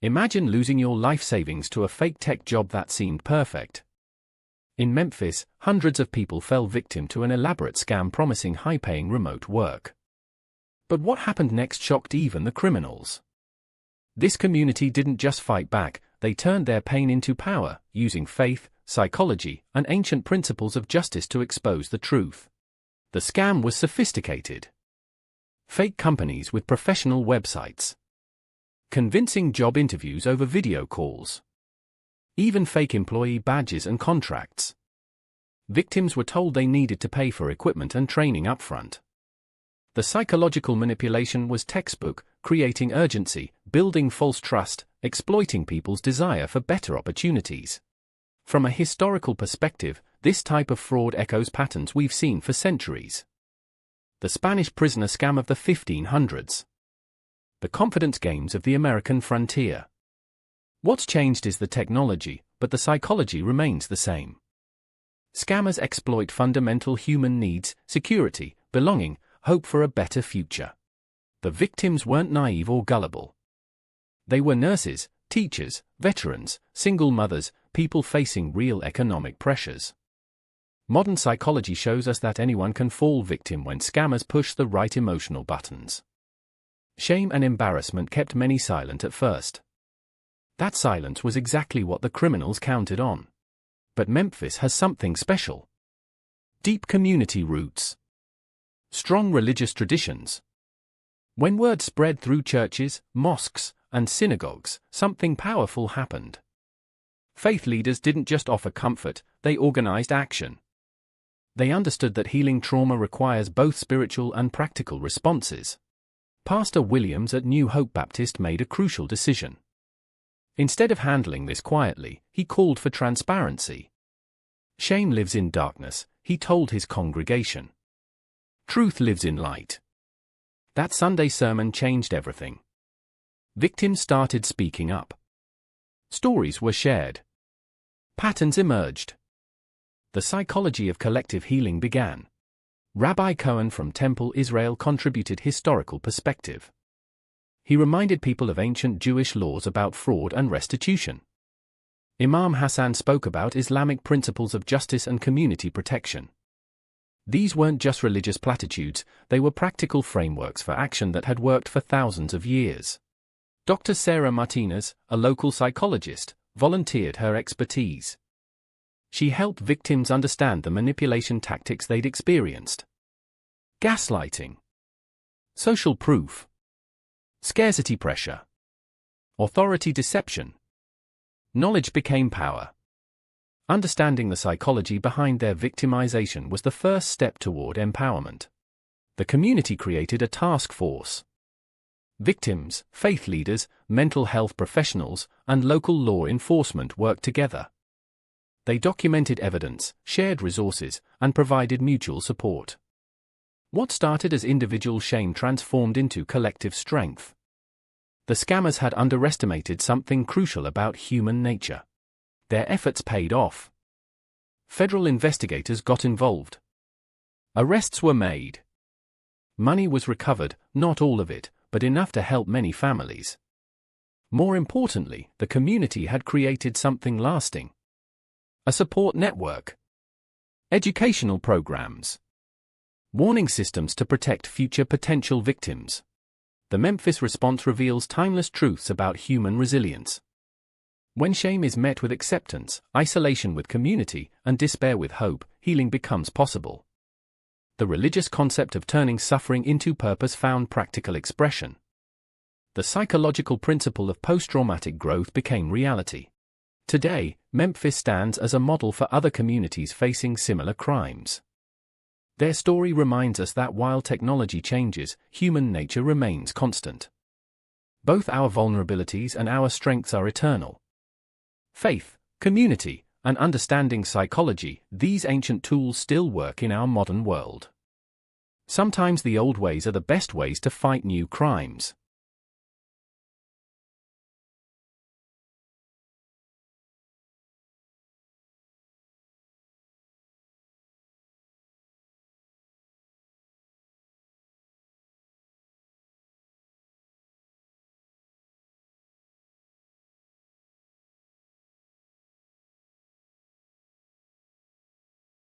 Imagine losing your life savings to a fake tech job that seemed perfect. In Memphis, hundreds of people fell victim to an elaborate scam promising high-paying remote work. But what happened next shocked even the criminals. This community didn't just fight back, they turned their pain into power, using faith, psychology, and ancient principles of justice to expose the truth. The scam was sophisticated. Fake companies with professional websites. Convincing job interviews over video calls. Even fake employee badges and contracts. Victims were told they needed to pay for equipment and training upfront. The psychological manipulation was textbook, creating urgency, building false trust, exploiting people's desire for better opportunities. From a historical perspective, this type of fraud echoes patterns we've seen for centuries. The Spanish prisoner scam of the 1500s. The confidence games of the American frontier. What's changed is the technology, but the psychology remains the same. Scammers exploit fundamental human needs, security, belonging, hope for a better future. The victims weren't naive or gullible. They were nurses, teachers, veterans, single mothers, people facing real economic pressures. Modern psychology shows us that anyone can fall victim when scammers push the right emotional buttons. Shame and embarrassment kept many silent at first. That silence was exactly what the criminals counted on. But Memphis has something special. Deep community roots. Strong religious traditions. When word spread through churches, mosques, and synagogues, something powerful happened. Faith leaders didn't just offer comfort, they organized action. They understood that healing trauma requires both spiritual and practical responses. Pastor Williams at New Hope Baptist made a crucial decision. Instead of handling this quietly, he called for transparency. Shame lives in darkness, he told his congregation. Truth lives in light. That Sunday sermon changed everything. Victims started speaking up. Stories were shared. Patterns emerged. The psychology of collective healing began. Rabbi Cohen from Temple Israel contributed historical perspective. He reminded people of ancient Jewish laws about fraud and restitution. Imam Hassan spoke about Islamic principles of justice and community protection. These weren't just religious platitudes, they were practical frameworks for action that had worked for thousands of years. Dr. Sarah Martinez, a local psychologist, volunteered her expertise. She helped victims understand the manipulation tactics they'd experienced. Gaslighting. Social proof. Scarcity pressure. Authority deception. Knowledge became power. Understanding the psychology behind their victimization was the first step toward empowerment. The community created a task force. Victims, faith leaders, mental health professionals, and local law enforcement worked together. They documented evidence, shared resources, and provided mutual support. What started as individual shame transformed into collective strength. The scammers had underestimated something crucial about human nature. Their efforts paid off. Federal investigators got involved. Arrests were made. Money was recovered, not all of it, but enough to help many families. More importantly, the community had created something lasting. A support network. Educational programs. Warning systems to protect future potential victims. The Memphis response reveals timeless truths about human resilience. When shame is met with acceptance, isolation with community, and despair with hope, healing becomes possible. The religious concept of turning suffering into purpose found practical expression. The psychological principle of post-traumatic growth became reality. Today, Memphis stands as a model for other communities facing similar crimes. Their story reminds us that while technology changes, human nature remains constant. Both our vulnerabilities and our strengths are eternal. Faith, community, and understanding psychology, these ancient tools still work in our modern world. Sometimes the old ways are the best ways to fight new crimes.